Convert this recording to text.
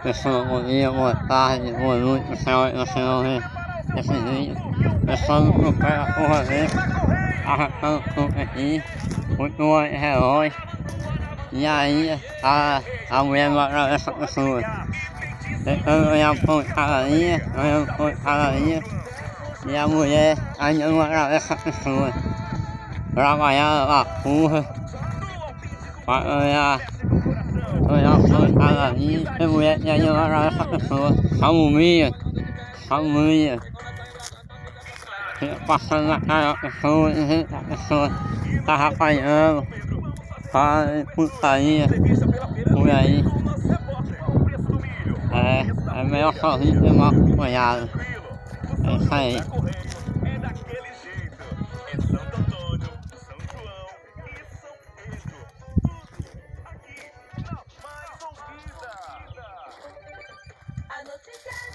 Pessoa podia boa tarde, boa noite, o senhor pessoal do pé a porra dele, arrancando tudo aqui, muito relógio, e aí a mulher mora essa pessoa, tentando olhar por carinha, e a mulher ainda não agradece a pessoa, trabalhar na porra, para olhar por carinha, e a mulher ainda não agradece a pessoa, calminha, passando na cara da pessoa, dizendo que a pessoa tá apanhando, faz putaria por aí. É melhor sozinho que mal acompanhado. É isso aí. A notícia